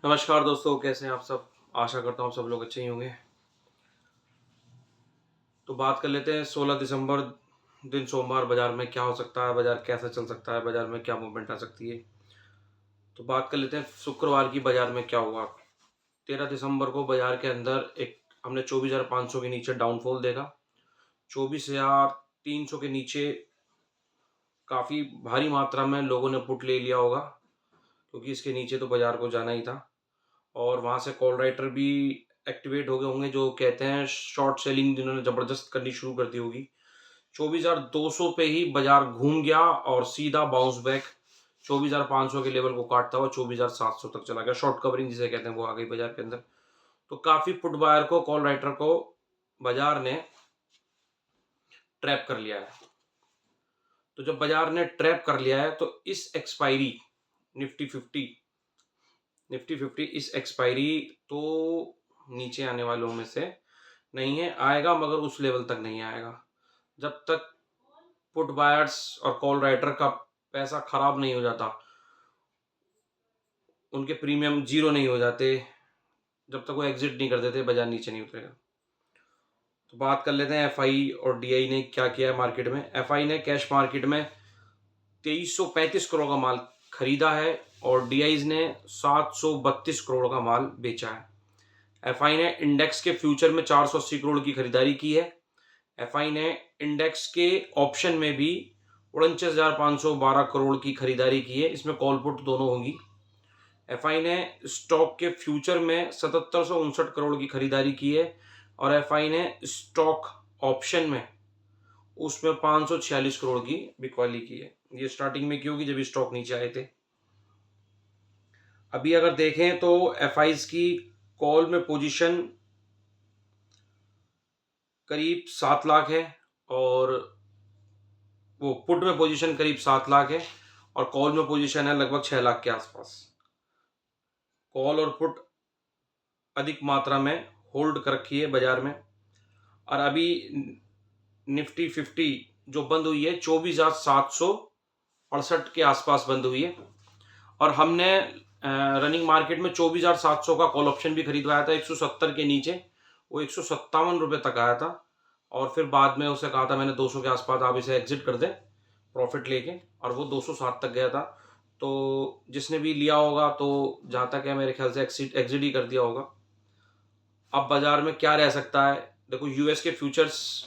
नमस्कार दोस्तों, कैसे हैं आप सब? आशा करता हूँ सब लोग अच्छे ही होंगे। तो बात कर लेते हैं 16 दिसंबर दिन सोमवार बाज़ार में क्या हो सकता है, बाज़ार कैसे चल सकता है, बाज़ार में क्या मूवमेंट आ सकती है। तो बात कर लेते हैं शुक्रवार की बाज़ार में क्या हुआ। 13 दिसंबर को बाज़ार के अंदर एक हमने 24,500 के नीचे डाउनफॉल देखा। 24,300 के नीचे काफ़ी भारी मात्रा में लोगों ने पुट ले लिया होगा, क्योंकि इसके नीचे तो बाज़ार को जाना ही था। और वहाँ से कॉल राइटर भी एक्टिवेट हो गए होंगे, जो कहते हैं शॉर्ट सेलिंग जिन्होंने ज़बरदस्त करनी शुरू कर दी होगी। 24,200 पे ही बाजार घूम गया और सीधा बाउंस बैक 24,500 के लेवल को काटता हुआ 24,700 तक चला गया। शॉर्ट कवरिंग जिसे कहते हैं वो आ गई बाजार के अंदर। तो काफी पुट बायर को, कॉल राइटर को बाजार ने ट्रैप कर लिया है। तो जब बाजार ने ट्रैप कर लिया है तो इस एक्सपायरी निफ्टी 50 इस एक्सपायरी तो नीचे आने वालों में से नहीं है, आएगा मगर उस लेवल तक नहीं आएगा जब तक पुट बायर्स और कॉल राइटर का पैसा खराब नहीं हो जाता, उनके प्रीमियम जीरो नहीं हो जाते, जब तक वो एग्जिट नहीं कर देते बाजार नीचे नहीं उतरेगा। तो बात कर लेते हैं एफआई और डीआई ने क्या किया है मार्केट में। एफआई ने कैश मार्केट में 2335 करोड़ का माल खरीदा है और डीआईज ने 732 करोड़ का माल बेचा है। एफआई ने इंडेक्स के फ्यूचर में 480 करोड़ की खरीदारी की है। एफआई ने इंडेक्स के ऑप्शन में भी 49,512 करोड़ की खरीदारी की है। इसमें कॉल पुट दोनों होगी। एफआई ने स्टॉक के फ्यूचर में 7759 करोड़ की खरीदारी की है और एफआई ने स्टॉक ऑप्शन में उसमें 546 करोड़ की बिकवाली की है। ये स्टार्टिंग में क्यों की जब स्टॉक नीचे आए थे। अभी अगर देखें तो एफआई की कॉल में पोजीशन करीब 7 लाख है और वो पुट में पोजीशन करीब 7 लाख है और कॉल में पोजीशन है लगभग 6 लाख के आसपास। कॉल और पुट अधिक मात्रा में होल्ड कर रखी है बाजार में। और अभी निफ्टी 50 जो बंद हुई है 24,768 के आसपास बंद हुई है और हमने रनिंग मार्केट में 24,700 का कॉल ऑप्शन भी खरीदवाया था 170 के नीचे। वो 157 रुपये तक आया था और फिर बाद में उसे कहा था मैंने 200 के आसपास आप इसे एग्जिट कर दें प्रॉफिट लेके, और वो 207 तक गया था। तो जिसने भी लिया होगा तो जहाँ तक है मेरे ख्याल से एग्जिट ही कर दिया होगा। अब बाजार में क्या रह सकता है, देखो यूएस के फ्यूचर्स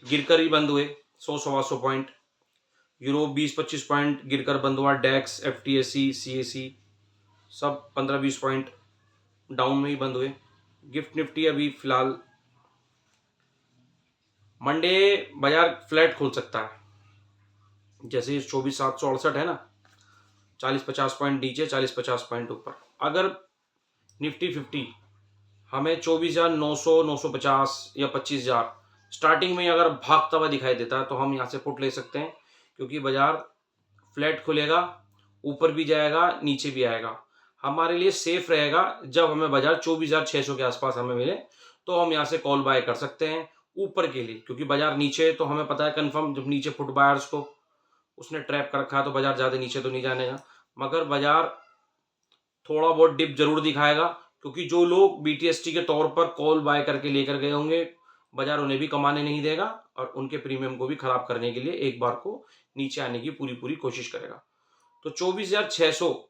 गिरकर ही बंद हुए 100-125 पॉइंट। यूरोप 20-25 पॉइंट गिरकर बंद हुआ। डेक्स, एफटीएसी, सीएसी सब 15-20 पॉइंट डाउन में ही बंद हुए। गिफ्ट निफ्टी अभी फिलहाल मंडे बाजार फ्लैट खोल सकता है। जैसे 24,768 है ना, 40-50 पॉइंट नीचे, 40-50 पॉइंट ऊपर। अगर निफ्टी 50 हमें 24,900, 950 या 25,000 स्टार्टिंग में अगर भागता हुआ दिखाई देता है तो हम यहाँ से पुट ले सकते हैं, क्योंकि बाजार फ्लैट खुलेगा, ऊपर भी जाएगा, नीचे भी आएगा। हमारे लिए सेफ रहेगा जब हमें बाजार 24,600 के आसपास हमें मिले तो हम यहाँ से कॉल बाय कर सकते हैं ऊपर के लिए, क्योंकि बाजार नीचे तो हमें पता है कंफर्म, जब नीचे पुट बायर्स को उसने ट्रैप कर रखा है तो बाजार ज़्यादा नीचे तो नहीं जाने का। मगर बाजार थोड़ा बहुत डिप जरूर दिखाएगा, क्योंकि जो लोग बीटीएसटी के तौर पर कॉल बाय करके लेकर गए होंगे बाजार उन्हें भी कमाने नहीं देगा और उनके प्रीमियम को भी खराब करने के लिए एक बार को नीचे आने की पूरी पूरी कोशिश करेगा। तो 24,600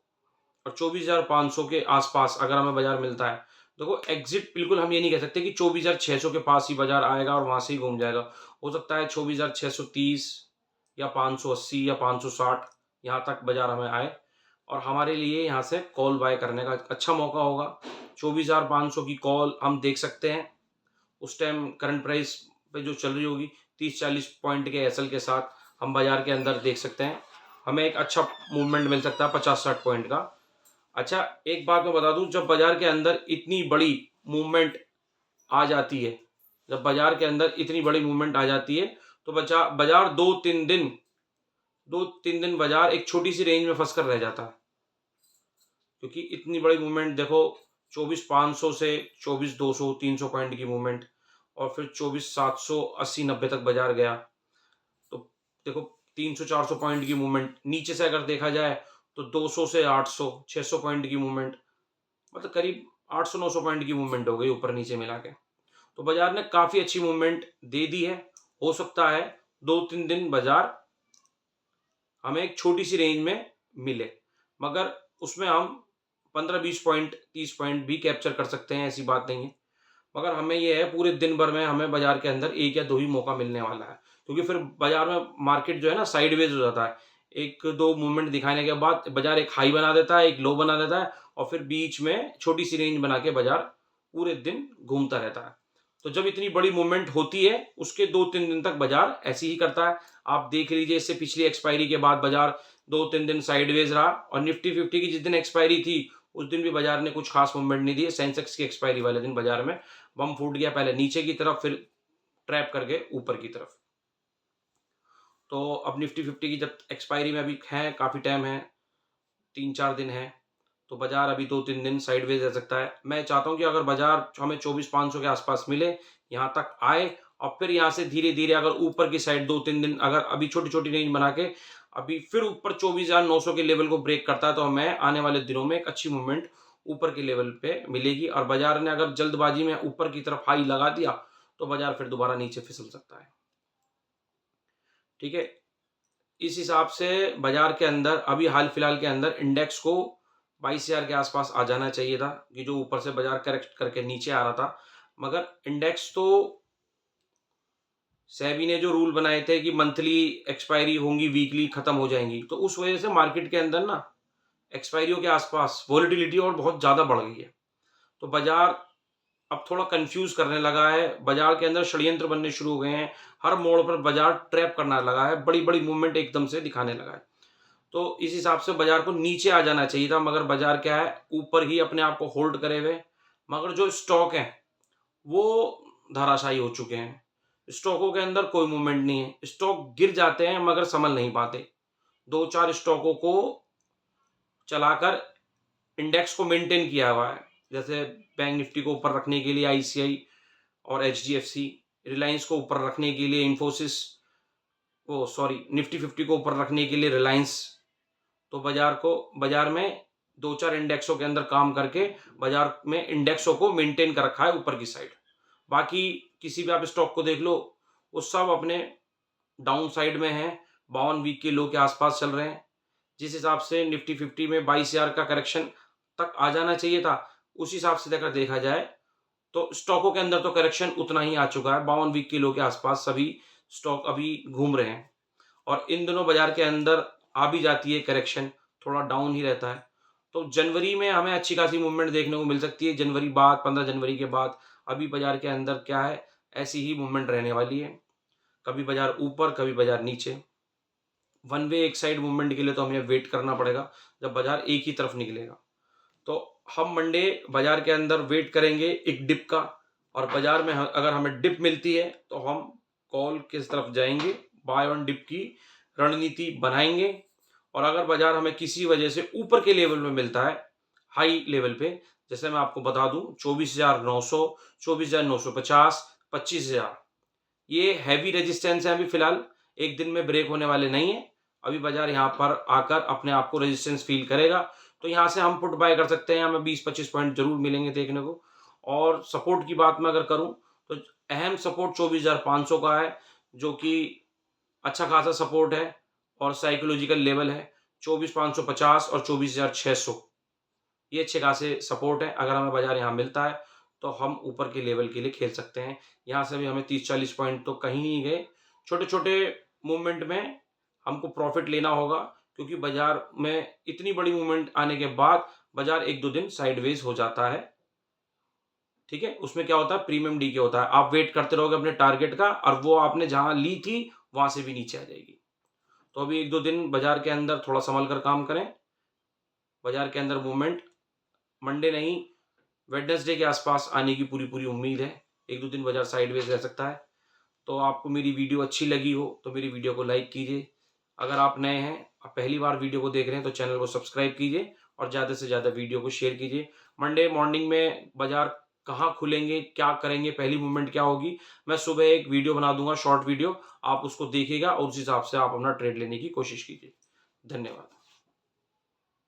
और 24,500 के आसपास अगर हमें बाजार मिलता है, देखो एग्जिट बिल्कुल हम ये नहीं कह सकते कि 24,600 के पास ही बाजार आएगा और वहां से ही घूम जाएगा। हो सकता है 24,630 या 580 या 560 यहाँ तक बाजार हमें आए और हमारे लिए यहाँ से कॉल बाय करने का अच्छा मौका होगा। 24,500 की कॉल हम देख सकते हैं उस टाइम करंट प्राइस पे जो चल रही होगी 30-40 पॉइंट के एसएल के साथ हम बाजार के अंदर देख सकते हैं। हमें एक अच्छा मूवमेंट मिल सकता है 50-60 पॉइंट का। अच्छा, एक बात मैं बता दूं, जब बाजार के अंदर इतनी बड़ी मूवमेंट आ जाती है, जब बाजार के अंदर इतनी बड़ी मूवमेंट आ जाती है तो बाजार 2-3 दिन बाजार एक छोटी सी रेंज में फंस कर रह जाता है, क्योंकि इतनी बड़ी मूवमेंट देखो 24,500 से 24,200 300 पॉइंट की मूवमेंट और फिर 24,700 80-90 तक बाजार गया। तो देखो 300-400 पॉइंट की मूवमेंट नीचे से अगर देखा जाए तो 200 से 800 600 पॉइंट की मूवमेंट मतलब करीब 800-900 पॉइंट की मूवमेंट हो गई ऊपर नीचे मिला के। तो बाजार ने काफी अच्छी मूवमेंट दे दी है। हो सकता है 2-3 दिन बाजार हमें एक छोटी सी रेंज में मिले, मगर उसमें हम 15-20 पॉइंट 30 पॉइंट भी कैप्चर कर सकते हैं, ऐसी बात नहीं है। मगर हमें ये है पूरे दिन भर में हमें बाजार के अंदर 1 या 2 ही मौका मिलने वाला है, क्योंकि फिर बाजार में मार्केट जो है ना साइडवेज हो जाता है। 1-2 मूवमेंट दिखाने के बाद बाजार एक हाई बना देता है, एक लो बना देता है और फिर बीच में छोटी सी रेंज बना के बाजार पूरे दिन घूमता रहता है। तो जब इतनी बड़ी मूवमेंट होती है उसके 2-3 दिन तक बाजार ऐसे ही करता है। आप देख लीजिए, इससे पिछली एक्सपायरी के बाद बाजार 2-3 दिन साइडवेज रहा और निफ्टी 50 की जिस दिन एक्सपायरी थी उस दिन भी बाजार ने कुछ खास मूवमेंट नहीं दी। सेंसेक्स की एक्सपायरी वाले दिन बाजार में बम फूट गया, पहले नीचे की तरफ फिर ट्रैप करके ऊपर की तरफ। तो अब निफ्टी 50 की जब एक्सपायरी में अभी है, काफी टाइम है, 3-4 दिन है, तो बाजार अभी 2-3 दिन साइडवेज रह सकता है। मैं चाहता हूं कि अगर बाजार हमें 24,500 के आसपास मिले, यहां तक आए और फिर यहां से धीरे धीरे अगर ऊपर की साइड 2-3 दिन अगर अभी छोटी छोटी रेंज बना के अभी फिर ऊपर 24,900 के लेवल को ब्रेक करता है, तो हमें आने वाले दिनों में एक अच्छी मूवमेंट ऊपर के लेवल पे मिलेगी। और बाजार ने अगर जल्दबाजी में ऊपर की तरफ हाई लगा दिया तो बाजार फिर दोबारा नीचे फिसल सकता है। ठीक है, इस हिसाब से बाजार के अंदर अभी हाल फिलहाल के अंदर इंडेक्स को 22,000 के आसपास आ जाना चाहिए था, कि जो ऊपर से बाजार करेक्ट करके नीचे आ रहा था। मगर इंडेक्स तो सेबी ने जो रूल बनाए थे कि मंथली एक्सपायरी होंगी, वीकली खत्म हो जाएंगी, तो उस वजह से मार्केट के अंदर ना एक्सपायरियों के आसपास वॉलेटिलिटी और बहुत ज्यादा बढ़ गई है। तो बाजार अब थोड़ा कंफ्यूज करने लगा है, बाजार के अंदर षड्यंत्र बनने शुरू हो गए हैं, हर मोड़ पर बाजार ट्रैप करने लगा है, बड़ी बड़ी मूवमेंट एकदम से दिखाने लगा है। तो इस हिसाब से बाजार को नीचे आ जाना चाहिए था, मगर बाजार क्या है ऊपर ही अपने आप को होल्ड करे हुए। मगर जो स्टॉक है वो धराशायी हो चुके हैं, स्टॉकों के अंदर कोई मूवमेंट नहीं है, स्टॉक गिर जाते हैं मगर संभल नहीं पाते। 2-4 स्टॉकों को चलाकर इंडेक्स को मेंटेन किया हुआ है, जैसे बैंक निफ्टी को ऊपर रखने के लिए आईसीआई और एचडीएफसी, रिलायंस को ऊपर रखने के लिए इन्फोसिस, वो सॉरी निफ्टी 50 को ऊपर रखने के लिए रिलायंस। तो बाजार में 2-4 इंडेक्सों के अंदर काम करके बाजार में इंडेक्सों को मेंटेन कर रखा है ऊपर की साइड। बाकी किसी भी आप स्टॉक को देख लो, वो सब अपने डाउन साइड में है, 52 वीक के लो के आसपास चल रहे हैं। जिस हिसाब से निफ्टी 50 में 22,000 का करेक्शन तक आ जाना चाहिए था, उस हिसाब से अगर देखा जाए तो स्टॉकों के अंदर तो करेक्शन उतना ही आ चुका है, 52 वीक के लो के आसपास सभी स्टॉक अभी घूम रहे हैं। और इन दिनों बाजार के अंदर आ भी जाती है करेक्शन, थोड़ा डाउन ही रहता है। तो जनवरी में हमें अच्छी खासी मूवमेंट देखने को मिल सकती है, जनवरी बाद 15 जनवरी के बाद। अभी बाजार के अंदर क्या है, ऐसी ही मूवमेंट रहने वाली है, कभी बाजार ऊपर कभी बाजार नीचे। वन वे एक साइड मूवमेंट के लिए तो हमें वेट करना पड़ेगा जब बाजार एक ही तरफ निकलेगा। तो हम मंडे बाजार के अंदर वेट करेंगे एक डिप का, और बाजार में अगर हमें डिप मिलती है तो हम कॉल किस तरफ जाएंगे, बाय ऑन डिप की रणनीति बनाएंगे। और अगर बाजार हमें किसी वजह से ऊपर के लेवल में मिलता है, हाई लेवल पे, जैसे मैं आपको बता दूं 24,900, 24,950, 25,000, ये हैवी रेजिस्टेंस है। अभी फिलहाल एक दिन में ब्रेक होने वाले नहीं है, अभी बाजार यहाँ पर आकर अपने आप को रेजिस्टेंस फील करेगा, तो यहाँ से हम पुट बाय कर सकते हैं, हमें 20-25 पॉइंट जरूर मिलेंगे देखने को। और सपोर्ट की बात मैं अगर करूं तो अहम सपोर्ट 24,500 का है, जो कि अच्छा खासा सपोर्ट है और साइकोलॉजिकल लेवल है। 24,550 और 24,600 ये अच्छे खासे सपोर्ट है। अगर हमें बाजार यहाँ मिलता है तो हम ऊपर के लेवल के लिए खेल सकते हैं। यहाँ से भी हमें 30-40 पॉइंट तो कहीं नहीं गए, छोटे छोटे मूवमेंट में हमको प्रॉफिट लेना होगा, क्योंकि बाजार में इतनी बड़ी मूवमेंट आने के बाद बाजार 1-2 दिन साइडवेज हो जाता है। ठीक है, उसमें क्या होता है, प्रीमियम डी के होता है, आप वेट करते रहोगे अपने टारगेट का और वो आपने जहां ली थी वहां से भी नीचे आ जाएगी। तो अभी 1-2 दिन बाजार के अंदर थोड़ा संभल कर काम करें। बाजार के अंदर मूवमेंट मंडे नहीं वेडनेसडे के आसपास आने की पूरी पूरी उम्मीद है। 1-2 दिन बाजार साइडवेज रह सकता है। तो आपको मेरी वीडियो अच्छी लगी हो तो मेरी वीडियो को लाइक कीजिए। अगर आप नए हैं, आप पहली बार वीडियो को देख रहे हैं, तो चैनल को सब्सक्राइब कीजिए और ज़्यादा से ज़्यादा वीडियो को शेयर कीजिए। मंडे मॉर्निंग में बाजार कहाँ खुलेंगे, क्या करेंगे, पहली मूवमेंट क्या होगी, मैं सुबह एक वीडियो बना दूंगा, शॉर्ट वीडियो, आप उसको देखिएगा और उस हिसाब से आप अपना ट्रेड लेने की कोशिश कीजिए। धन्यवाद।